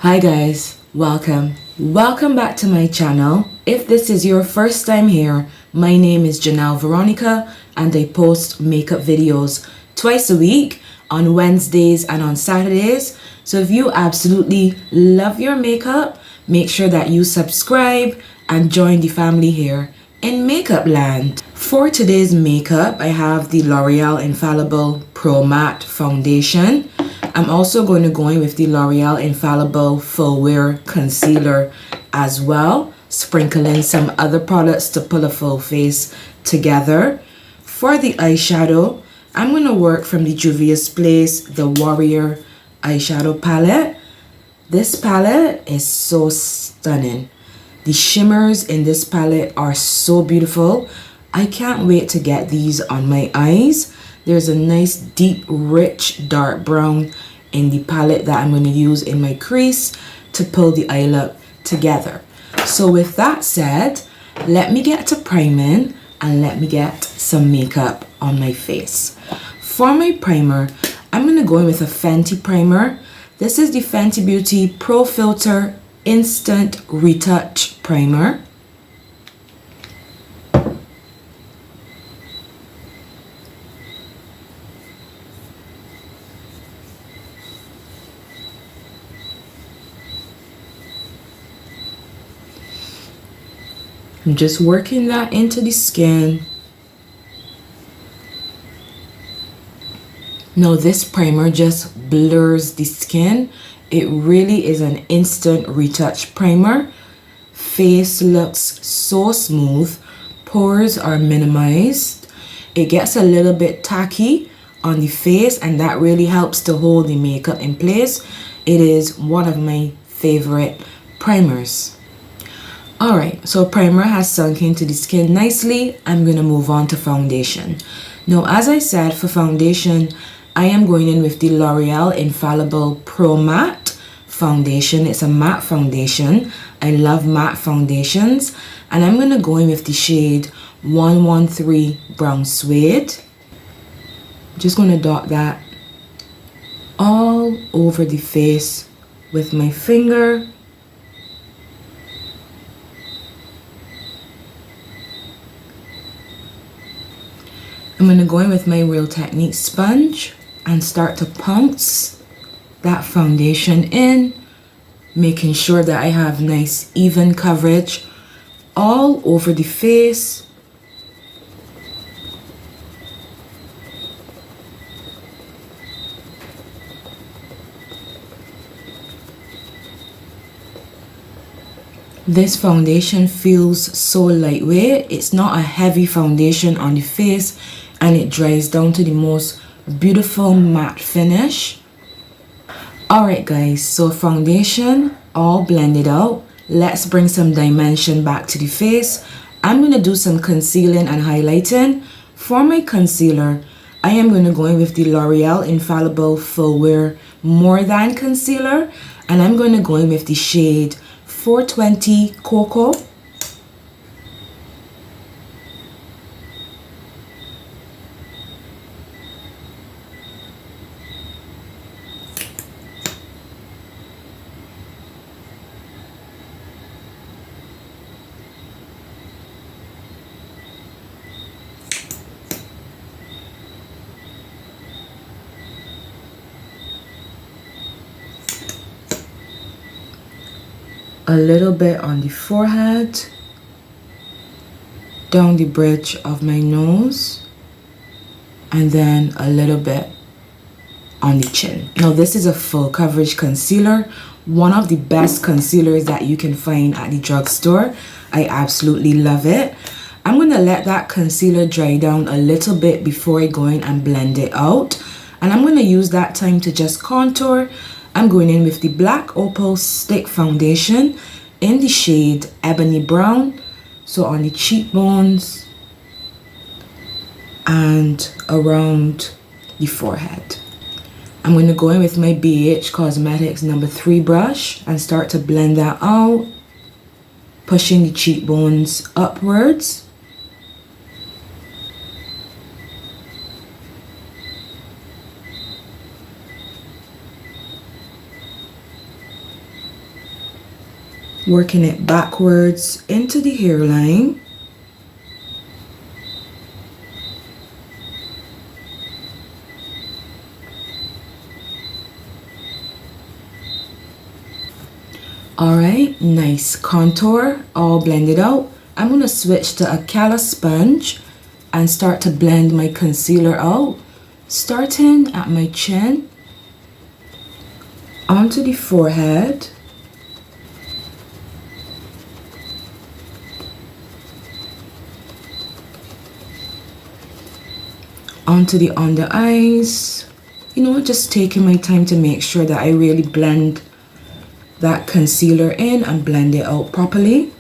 Hi guys, welcome back to my channel. If this is your first time here, my name is Janelle Veronica and I post makeup videos twice a week on Wednesdays and on Saturdays. So if you absolutely love your makeup, make sure that you subscribe and join the family here in Makeup Land. For today's makeup, I have the L'Oreal Infallible Pro Matte Foundation. I'm also going to go in with the L'Oreal Infallible Full Wear Concealer as well, sprinkling some other products to pull a full face together. For the eyeshadow, I'm going to work from the JUVIA'S the Warrior eyeshadow palette. This palette is so stunning. The shimmers in this palette are so beautiful. I can't wait to get these on my eyes. There's a nice deep rich dark brown in the palette that I'm going to use in my crease to pull the eye look together. So with that said, let me get to priming and let me get some makeup on my face. For my primer, I'm going to go in with a Fenty primer. This is the Fenty Beauty Pro Filt'r Instant Retouch Primer. I'm just working that into the skin. Now this primer just blurs the skin. It really is an instant retouch primer. Face looks so smooth. Pores are minimized. It gets a little bit tacky on the face and that really helps to hold the makeup in place. It is one of my favorite primers. Alright, so primer has sunk into the skin nicely. I'm going to move on to foundation. Now, as I said, for foundation, I am going in with the L'Oreal Infallible Pro Matte Foundation. It's a matte foundation. I love matte foundations. And I'm going to go in with the shade 113 Brown Suede. Just going to dot that all over the face with my finger. I'm going to go in with my Real Technique sponge and start to pounce that foundation in, making sure that I have nice even coverage all over the face. This foundation feels so lightweight. It's not a heavy foundation on the face and it dries down to the most beautiful matte finish. Alright guys, so foundation all blended out. Let's bring some dimension back to the face. I'm going to do some concealing and highlighting. For my concealer, I am going to go in with the L'Oreal Infallible Full Wear More Than Concealer. And I'm going to go in with the shade 420 Cocoa. A little bit on the forehead, down the bridge of my nose, and then a little bit on the chin. Now this is a full coverage concealer, one of the best concealers that you can find at the drugstore. I absolutely love it. I'm going to let that concealer dry down a little bit before I go in and blend it out. And I'm going to use that time to just contour. I'm going in with the black Opal stick foundation in the shade Ebony Brown. So on the cheekbones and around the forehead. I'm going to go in with my BH Cosmetics number 3 brush and start to blend that out, pushing the cheekbones upwards. Working it backwards into the hairline. Alright, nice contour, all blended out. I'm going to switch to a callus sponge and start to blend my concealer out, starting at my chin, onto the forehead, onto the under eyes. You know, just taking my time to make sure that I really blend that concealer in and blend it out properly.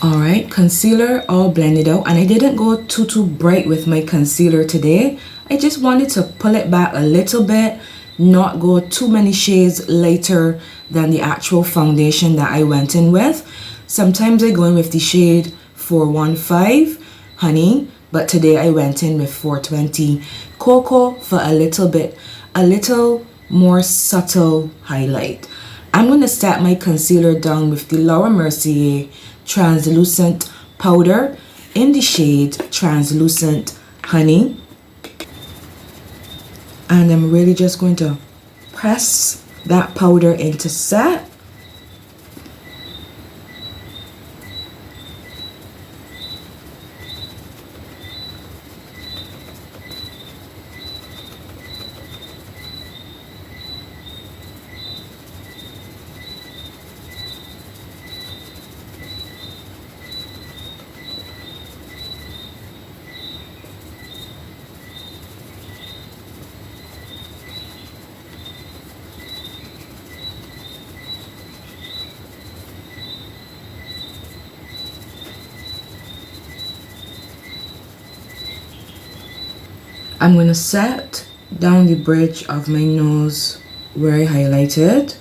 Alright, concealer all blended out, and I didn't go too bright with my concealer today. I just wanted to pull it back a little bit, not go too many shades lighter than the actual foundation that I went in with. Sometimes I go in with the shade 415 Honey, but today I went in with 420 Cocoa for a little more subtle highlight. I'm going to set my concealer down with the Laura Mercier translucent powder in the shade Translucent Honey. And I'm really just going to press that powder into set. I'm going to set down the bridge of my nose where I highlighted.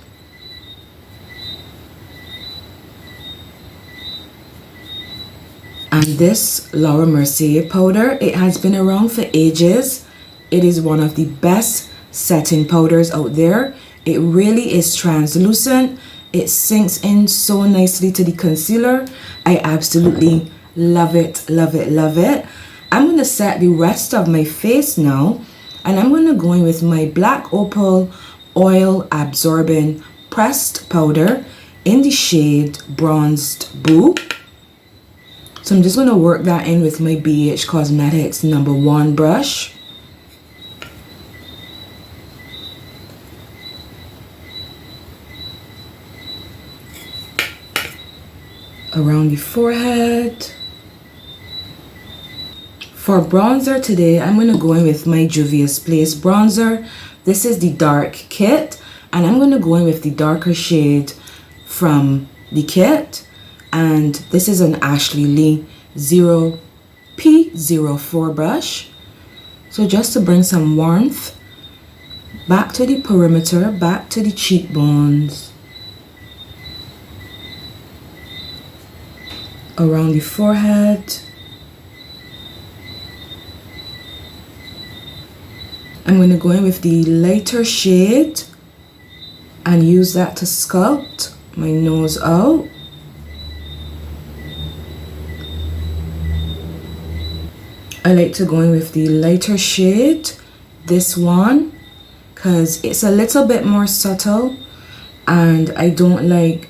And this Laura Mercier powder, it has been around for ages. It is one of the best setting powders out there. It really is translucent. It sinks in so nicely to the concealer. I absolutely love it, love it, love it. I'm going to set the rest of my face now, and I'm going to go in with my black Opal oil absorbing pressed powder in the shade Bronzed Boo. So I'm just going to work that in with my BH Cosmetics #1 brush. Around the forehead. For bronzer today, I'm going to go in with my JUVIA'S bronzer. This is the dark kit, and I'm going to go in with the darker shade from the kit. And this is an Ashley Lee 0P04 brush. So just to bring some warmth back to the perimeter, back to the cheekbones, around the forehead. I'm going to go in with the lighter shade and use that to sculpt my nose out. I like to go in with the lighter shade, this one, because it's a little bit more subtle and I don't like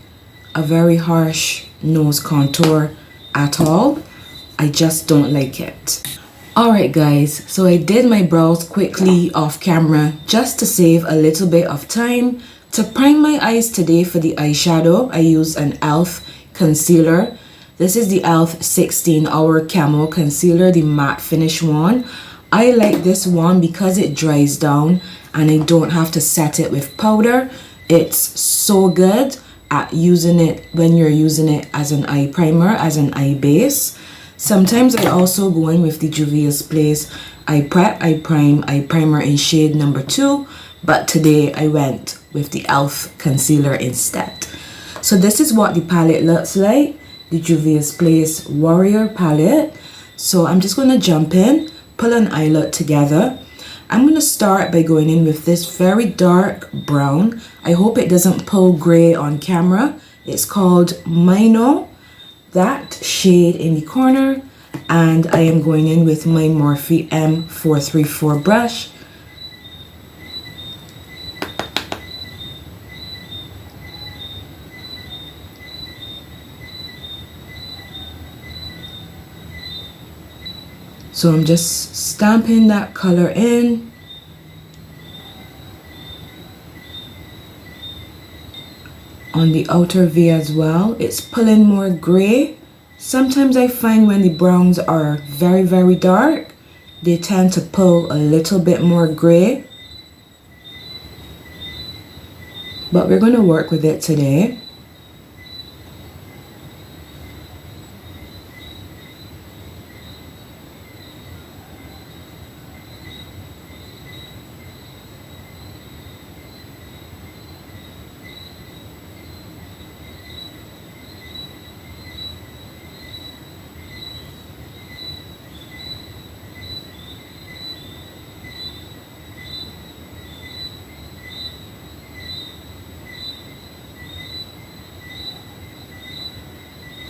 a very harsh nose contour at all. I just don't like it. Alright guys, so I did my brows quickly off camera just to save a little bit of time. To prime my eyes today for the eyeshadow, I used an e.l.f. concealer. This is the e.l.f. 16-hour Camo concealer, the matte finish one. I like this one because it dries down and I don't have to set it with powder. It's so good at using it when you're using it as an eye primer, as an eye base. Sometimes I also go in with the JUVIA'S Eye Prep, Eye Prime, Eye Primer in shade #2, but today I went with the e.l.f. concealer instead. So this is what the palette looks like, the JUVIA'S Place Warrior palette. So I'm just going to jump in, pull an eye look together. I'm going to start by going in with this very dark brown. I hope it doesn't pull gray on camera. It's called Mino, that shade in the corner. And I am going in with my Morphe M434 brush. So I'm just stamping that color in. On the outer V as well, it's pulling more gray. Sometimes I find when the browns are very, very dark, they tend to pull a little bit more gray. But we're going to work with it today.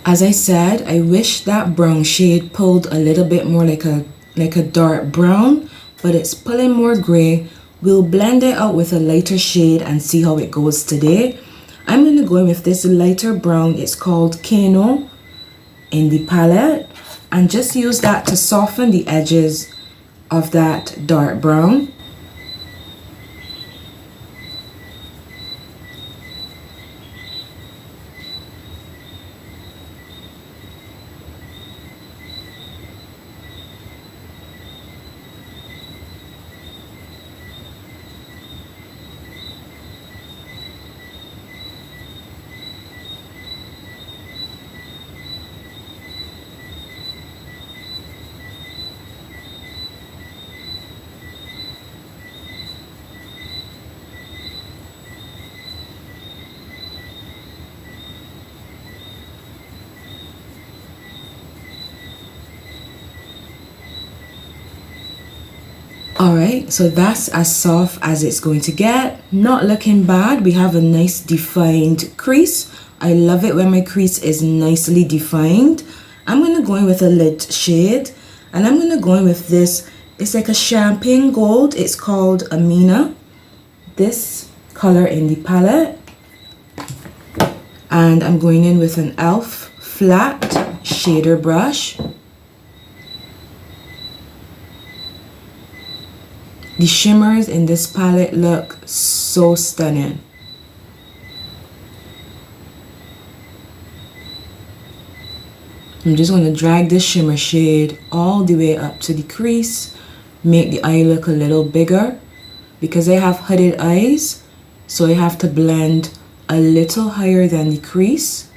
As I said, I wish that brown shade pulled a little bit more like a dark brown, but it's pulling more gray. We'll blend it out with a lighter shade and see how it goes today. I'm going to go in with this lighter brown. It's called Camo in the palette, and just use that to soften the edges of that dark brown. Alright, so that's as soft as it's going to get. Not looking bad. We have a nice defined crease. I love it when my crease is nicely defined. I'm going to go in with a lid shade, and I'm going to go in with this. It's like a champagne gold. It's called Amina. This color in the palette. And I'm going in with an e.l.f. flat shader brush. The shimmers in this palette look so stunning. I'm just going to drag this shimmer shade all the way up to the crease, make the eye look a little bigger. Because I have hooded eyes, so I have to blend a little higher than the crease.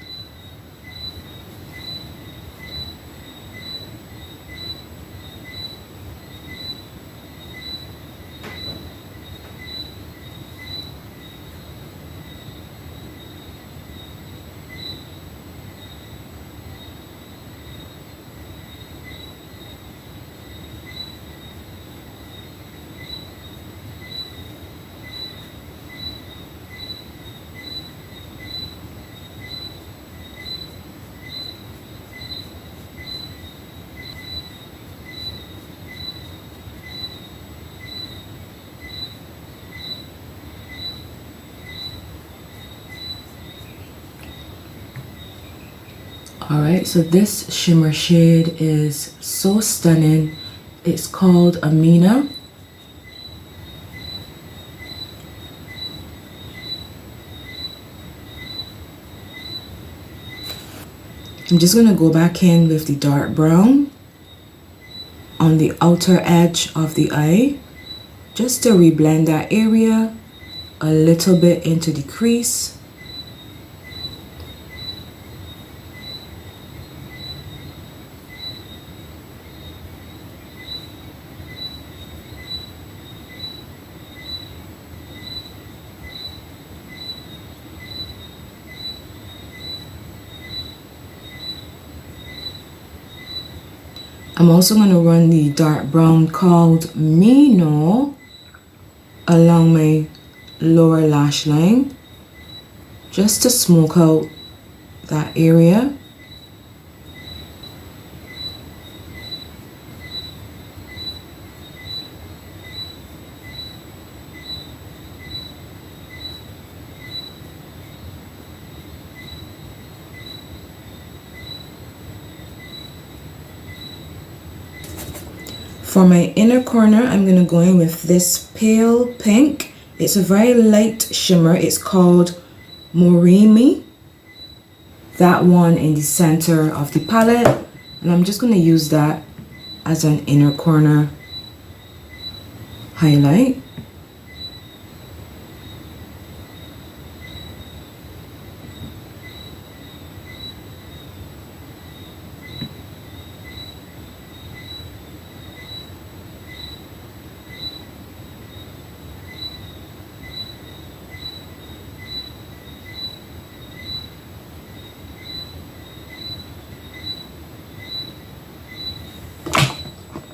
Alright, so this shimmer shade is so stunning. It's called Amina. I'm just going to go back in with the dark brown on the outer edge of the eye, just to reblend that area a little bit into the crease. I'm also going to run the dark brown called Mino along my lower lash line just to smoke out that area. For my inner corner, I'm going to go in with this pale pink. It's a very light shimmer. It's called Moremi. That one in the center of the palette. And I'm just going to use that as an inner corner highlight.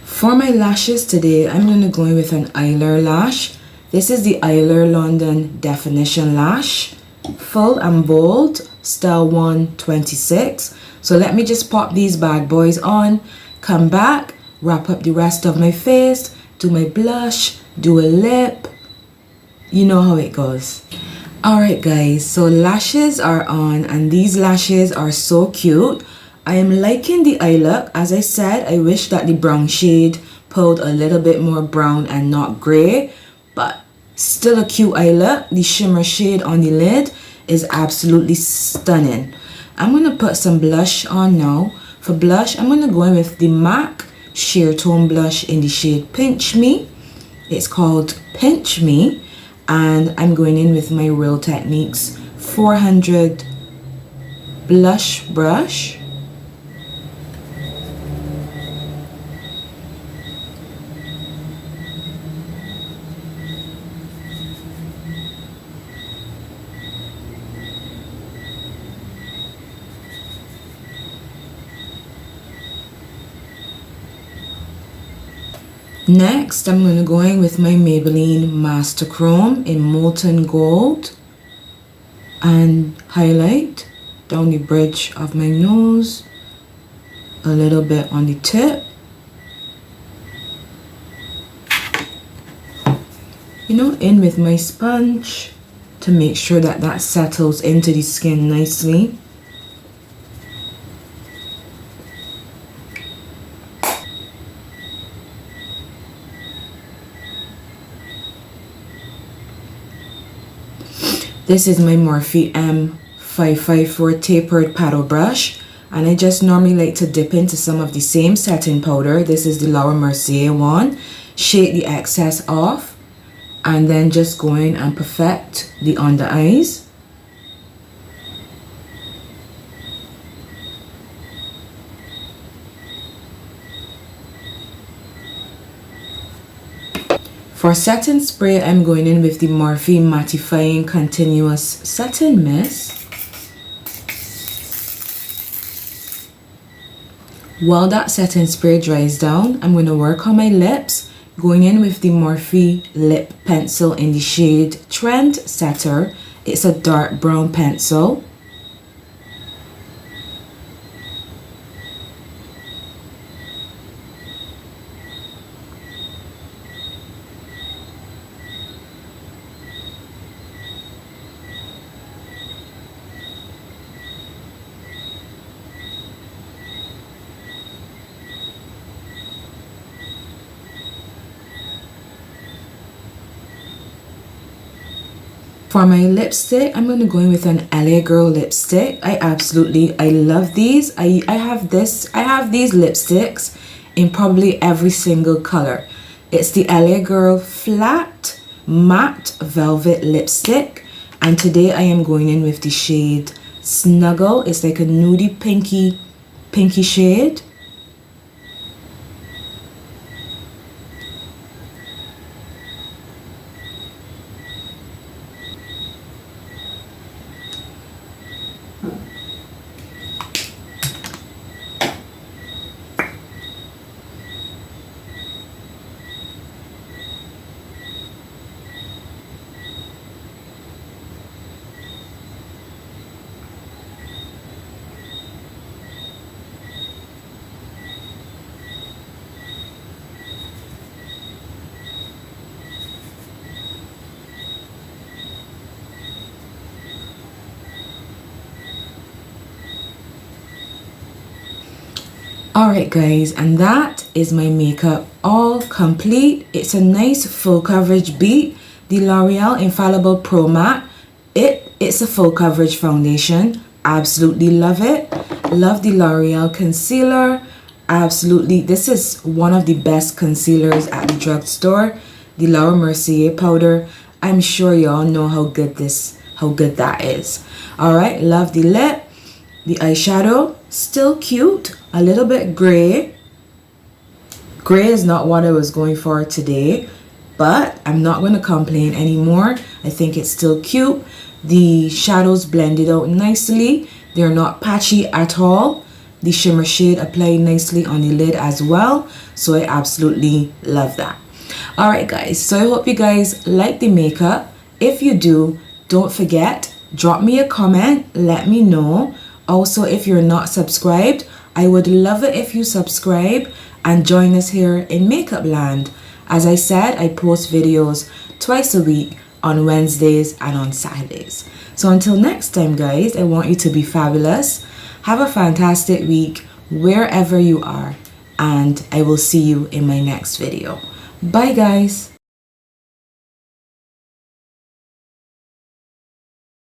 For my lashes today, I'm going to go in with an Eyelure lash. This is the Eyelure London Definition Lash. Full and bold, style 126. So let me just pop these bad boys on, come back, wrap up the rest of my face, do my blush, do a lip. You know how it goes. Alright guys, so lashes are on and these lashes are so cute. I am liking the eye look. As I said, I wish that the brown shade pulled a little bit more brown and not gray, but still a cute eye look. The shimmer shade on the lid is absolutely stunning. I'm going to put some blush on now. For blush, I'm going to go in with the MAC Sheertone blush in the shade Pinch Me. It's called Pinch Me, and I'm going in with my Real Techniques 400 blush brush. Next, I'm going to go in with my Maybelline Master Chrome in Molten Gold and highlight down the bridge of my nose, a little bit on the tip. You know, in with my sponge to make sure that that settles into the skin nicely. This is my Morphe M554 tapered paddle brush, and I just normally like to dip into some of the same setting powder. This is the Laura Mercier one. Shake the excess off and then just go in and perfect the under eyes. For setting spray, I'm going in with the Morphe Mattifying Continuous Setting Mist. While that setting spray dries down, I'm going to work on my lips, going in with the Morphe Lip Pencil in the shade Trendsetter. It's a dark brown pencil. For my lipstick, I'm going to go in with an LA Girl lipstick. I love these. I have these lipsticks in probably every single color. It's the LA Girl Flat Matte Velvet Lipstick. And today I am going in with the shade Snuggle. It's like a nudie pinky shade. Alright guys, and that is my makeup all complete. It's a nice full coverage beat. The L'Oreal Infallible Pro Matte. It's a full coverage foundation. Absolutely love it. Love the L'Oreal concealer. Absolutely, this is one of the best concealers at the drugstore. The Laura Mercier powder. I'm sure y'all know how good that is. Alright, love the lip. The eyeshadow, still cute. A little bit gray. Gray is not what I was going for today, but I'm not going to complain anymore. I think it's still cute. The shadows blended out nicely. They're not patchy at all. The shimmer shade applied nicely on the lid as well. So I absolutely love that. Alright guys, so I hope you guys like the makeup. If you do, don't forget, drop me a comment. Let me know. Also, if you're not subscribed, I would love it if you subscribe and join us here in Makeup Land. As I said, I post videos twice a week on Wednesdays and on Saturdays. So until next time guys, I want you to be fabulous. Have a fantastic week wherever you are, and I will see you in my next video. Bye guys.